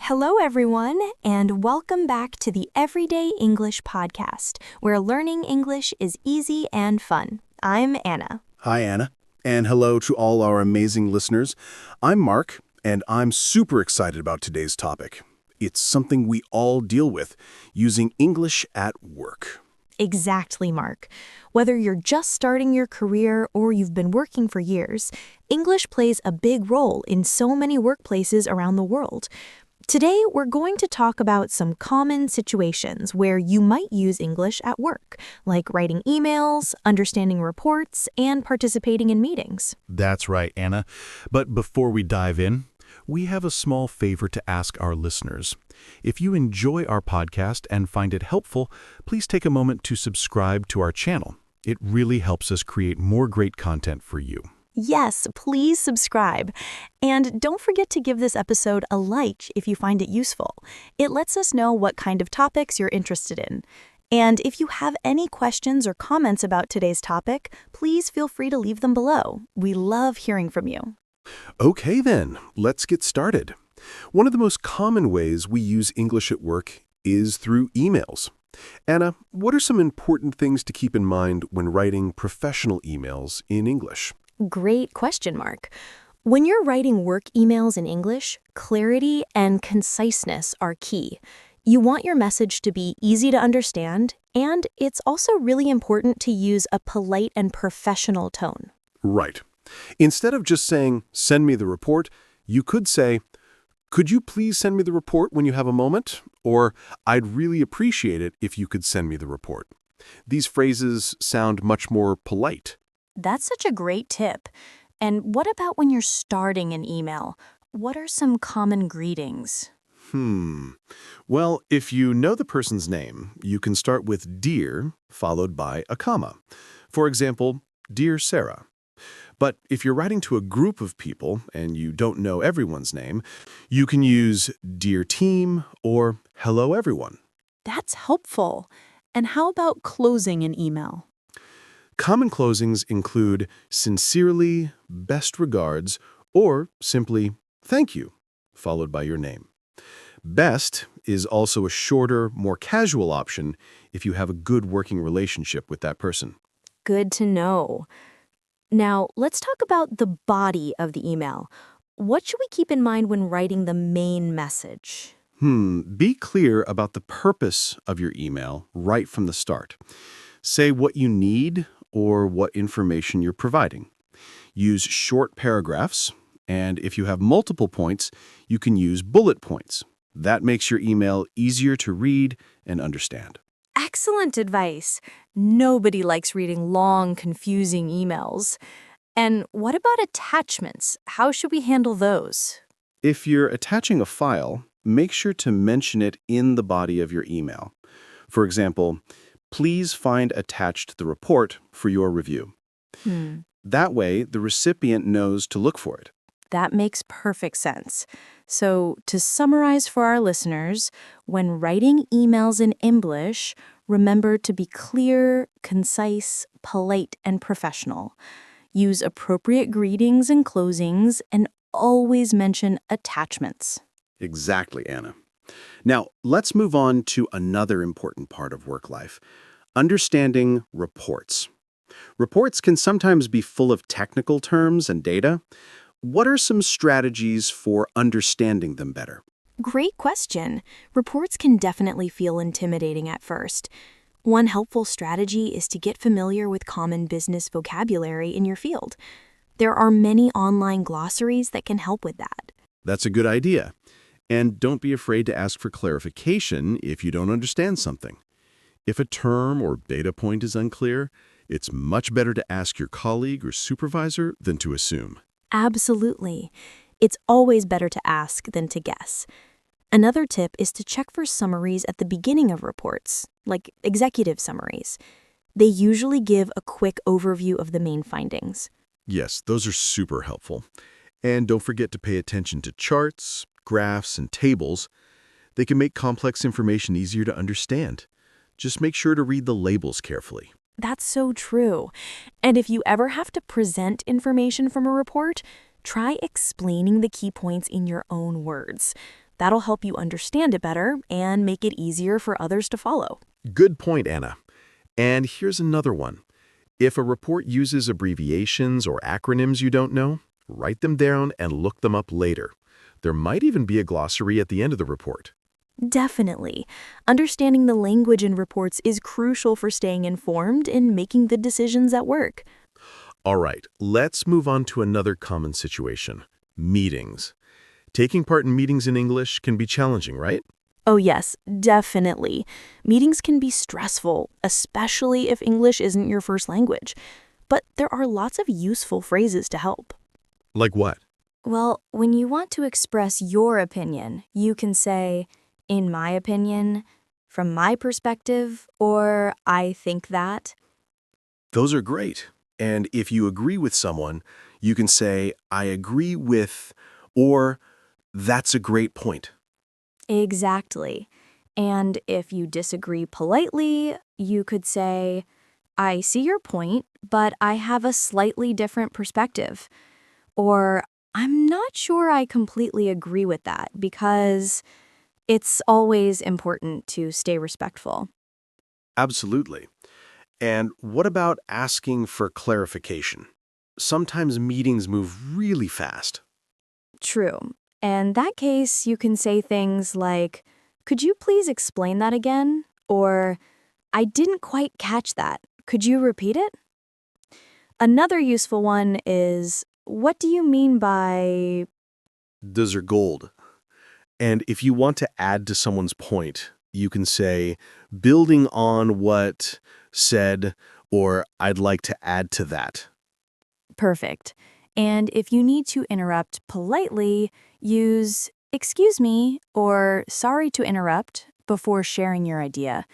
Hello, everyone, and welcome back to the Everyday English podcast, where learning English is easy and fun. I'm Anna. Hi, Anna. And hello to all our amazing listeners. I'm Mark, and I'm super excited about today's topic. It's something we all deal with, using English at work. Exactly, Mark. Whether you're just starting your career or you've been working for years, English plays a big role in so many workplaces around the world. Today, we're going to talk about some common situations where you might use English at work, like writing emails, understanding reports, and participating in meetings. That's right, Anna. But before we dive in, we have a small favor to ask our listeners. If you enjoy our podcast and find it helpful, please take a moment to subscribe to our channel. It really helps us create more great content for you. Yes, please subscribe. And don't forget to give this episode a like if you find it useful. It lets us know what kind of topics you're interested in. And if you have any questions or comments about today's topic, please feel free to leave them below. We love hearing from you. Okay then, let's get started. One of the most common ways we use English at work is through emails. Anna, what are some important things to keep in mind when writing professional emails in English? Great question, Mark. When you're writing work emails in English, clarity and conciseness are key. You want your message to be easy to understand, and it's also really important to use a polite and professional tone. Right. Instead of just saying, "Send me the report," you could say, "Could you please send me the report when you have a moment?" Or, "I'd really appreciate it if you could send me the report." These phrases sound much more polite. That's such a great tip. And what about when you're starting an email? What are some common greetings? Well, if you know the person's name, you can start with "Dear" followed by a comma. For example, "Dear Sarah." But if you're writing to a group of people and you don't know everyone's name, you can use "Dear Team" or "Hello Everyone." That's helpful. And how about closing an email? Common closings include "Sincerely," "Best regards," or simply "Thank you," followed by your name. "Best" is also a shorter, more casual option if you have a good working relationship with that person. Good to know. Now, let's talk about the body of the email. What should we keep in mind when writing the main message? Be clear about the purpose of your email right from the start. Say what you need or what information you're providing. Use short paragraphs, and if you have multiple points, you can use bullet points. That makes your email easier to read and understand. Excellent advice. Nobody likes reading long, confusing emails. And what about attachments? How should we handle those? If you're attaching a file, make sure to mention it in the body of your email. For example, "Please find attached the report for your review." That way, the recipient knows to look for it. That makes perfect sense. So, to summarize for our listeners, when writing emails in English, remember to be clear, concise, polite, and professional. Use appropriate greetings and closings, and always mention attachments. Exactly, Anna. Now, let's move on to another important part of work life: understanding reports. Reports can sometimes be full of technical terms and data. What are some strategies for understanding them better? Great question. Reports can definitely feel intimidating at first. One helpful strategy is to get familiar with common business vocabulary in your field. There are many online glossaries that can help with that. That's a good idea. And don't be afraid to ask for clarification if you don't understand something. If a term or data point is unclear, it's much better to ask your colleague or supervisor than to assume. Absolutely. It's always better to ask than to guess. Another tip is to check for summaries at the beginning of reports, like executive summaries. They usually give a quick overview of the main findings. Yes, those are super helpful. And don't forget to pay attention to charts, graphs, and tables. They can make complex information easier to understand. Just make sure to read the labels carefully. That's so true. And if you ever have to present information from a report, try explaining the key points in your own words. That'll help you understand it better and make it easier for others to follow. Good point, Anna. And here's another one. If a report uses abbreviations or acronyms you don't know, write them down and look them up later. There might even be a glossary at the end of the report. Definitely. Understanding the language in reports is crucial for staying informed and making the decisions at work. All right, let's move on to another common situation. Meetings. Taking part in meetings in English can be challenging, right? Oh yes, definitely. Meetings can be stressful, especially if English isn't your first language. But there are lots of useful phrases to help. Like what? Well, when you want to express your opinion, you can say, in my opinion, from my perspective, or I think that. Those are great. And if you agree with someone, you can say, I agree with, or that's a great point. Exactly. And if you disagree politely, you could say, I see your point, but I have a slightly different perspective. Or, I'm not sure I completely agree with that because it's always important to stay respectful. Absolutely. And what about asking for clarification? Sometimes meetings move really fast. True. In that case, you can say things like, could you please explain that again? Or, I didn't quite catch that. Could you repeat it? Another useful one is, what do you mean by... Those are gold. And if you want to add to someone's point, you can say, building on what said, or I'd like to add to that. Perfect. And if you need to interrupt politely, use excuse me or sorry to interrupt before sharing your idea.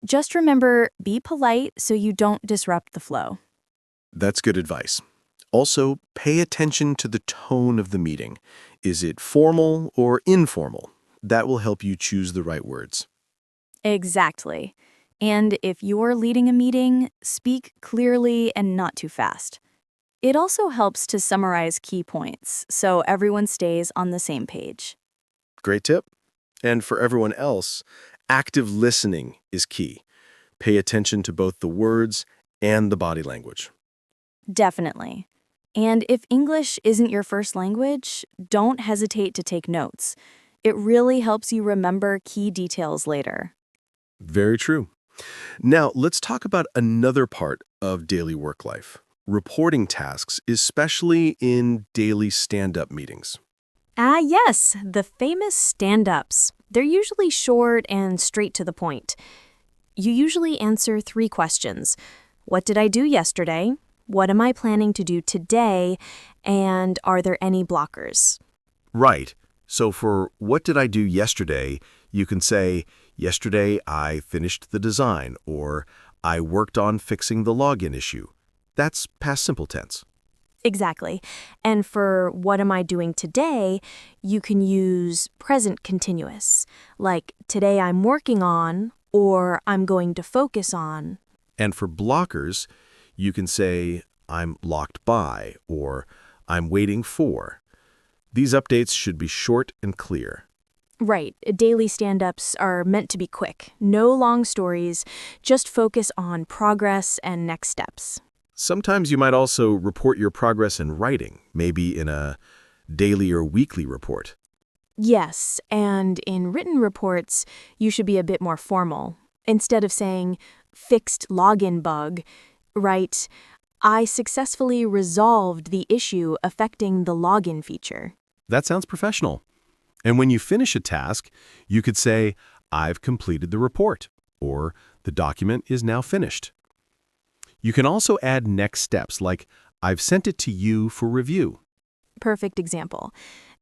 Just remember, be polite so you don't disrupt the flow. That's good advice. Also, pay attention to the tone of the meeting. Is it formal or informal? That will help you choose the right words. Exactly. And if you're leading a meeting, speak clearly and not too fast. It also helps to summarize key points so everyone stays on the same page. Great tip. And for everyone else, active listening is key. Pay attention to both the words and the body language. Definitely. And if English isn't your first language, don't hesitate to take notes. It really helps you remember key details later. Very true. Now, let's talk about another part of daily work life. Reporting tasks, especially in daily stand-up meetings. Ah, yes, the famous stand-ups. They're usually short and straight to the point. You usually answer 3 questions. What did I do yesterday? What am I planning to do today? And are there any blockers? Right. So for what did I do yesterday, you can say, yesterday I finished the design, or I worked on fixing the login issue. That's past simple tense. Exactly. And for what am I doing today, you can use present continuous, like today I'm working on or I'm going to focus on. And for blockers, you can say, I'm locked by, or I'm waiting for. These updates should be short and clear. Right. Daily stand-ups are meant to be quick. No long stories. Just focus on progress and next steps. Sometimes you might also report your progress in writing, maybe in a daily or weekly report. Yes, and in written reports, you should be a bit more formal. Instead of saying, fixed login bug, write, I successfully resolved the issue affecting the login feature. That sounds professional. And when you finish a task, you could say, I've completed the report, or the document is now finished. You can also add next steps like, I've sent it to you for review. Perfect example.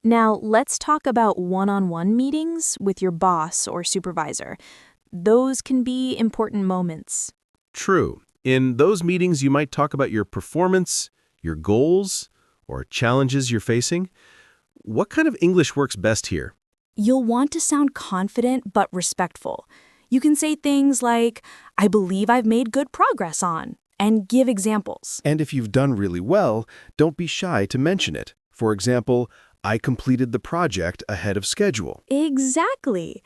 Now, let's talk about one-on-one meetings with your boss or supervisor. Those can be important moments. True. In those meetings, you might talk about your performance, your goals, or challenges you're facing. What kind of English works best here? You'll want to sound confident but respectful. You can say things like, I believe I've made good progress on, and give examples. And if you've done really well, don't be shy to mention it. For example, I completed the project ahead of schedule. Exactly.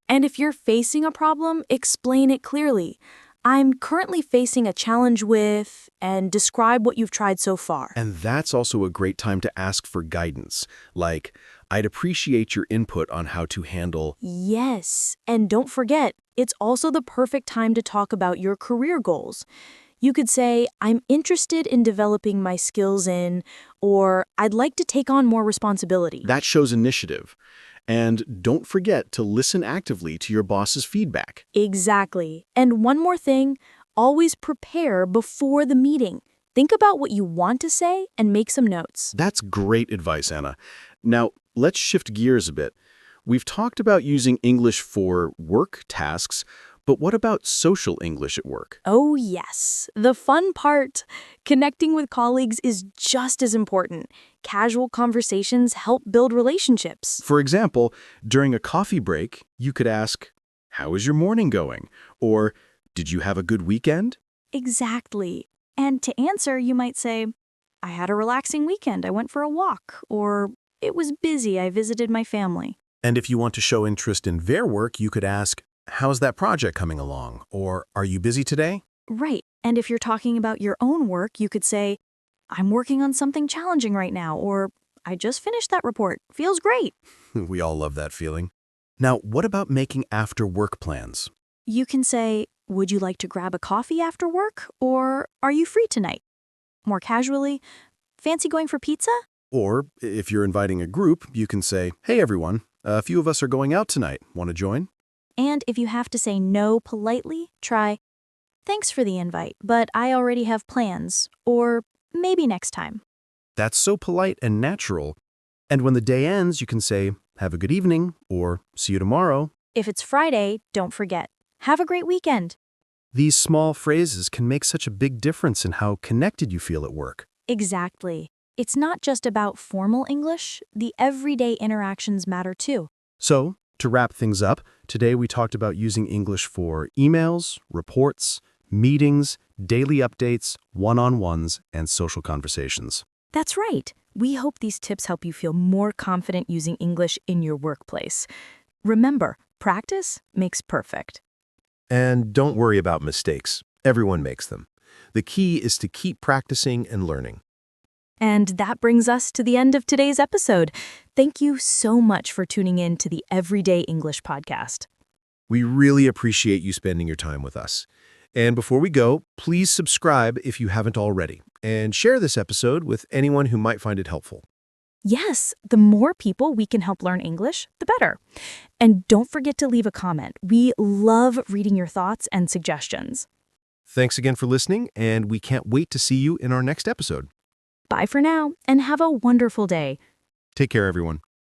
And if you're facing a problem, explain it clearly. I'm currently facing a challenge with, and describe what you've tried so far. And that's also a great time to ask for guidance, like, I'd appreciate your input on how to handle. Yes, and don't forget, it's also the perfect time to talk about your career goals. You could say, I'm interested in developing my skills in, or I'd like to take on more responsibility. That shows initiative. And don't forget to listen actively to your boss's feedback. Exactly. And one more thing, always prepare before the meeting. Think about what you want to say and make some notes. That's great advice, Anna. Now, let's shift gears a bit. We've talked about using English for work tasks, but what about social English at work? Oh, yes. The fun part. Connecting with colleagues is just as important. Casual conversations help build relationships. For example, during a coffee break, you could ask, "How is your morning going?" Or, "Did you have a good weekend?" Exactly. And to answer, you might say, I had a relaxing weekend. I went for a walk. Or, it was busy. I visited my family. And if you want to show interest in their work, you could ask, how's that project coming along? Or, are you busy today? Right. And if you're talking about your own work, you could say, I'm working on something challenging right now. Or, I just finished that report. Feels great. We all love that feeling. Now, what about making after-work plans? You can say, would you like to grab a coffee after work? Or, are you free tonight? More casually, fancy going for pizza? Or, if you're inviting a group, you can say, "Hey everyone, a few of us are going out tonight. Want to join?" And if you have to say no politely, try, thanks for the invite, but I already have plans. Or, maybe next time. That's so polite and natural. And when the day ends, you can say, "Have a good evening," or "See you tomorrow." If it's Friday, don't forget, have a great weekend. These small phrases can make such a big difference in how connected you feel at work. Exactly. It's not just about formal English, the everyday interactions matter too. So, to wrap things up, today we talked about using English for emails, reports, meetings, daily updates, one-on-ones, and social conversations. That's right. We hope these tips help you feel more confident using English in your workplace. Remember, practice makes perfect. And don't worry about mistakes. Everyone makes them. The key is to keep practicing and learning. And that brings us to the end of today's episode. Thank you so much for tuning in to the Everyday English podcast. We really appreciate you spending your time with us. And before we go, please subscribe if you haven't already, and share this episode with anyone who might find it helpful. Yes, the more people we can help learn English, the better. And don't forget to leave a comment. We love reading your thoughts and suggestions. Thanks again for listening, and we can't wait to see you in our next episode. Bye for now, and have a wonderful day. Take care, everyone.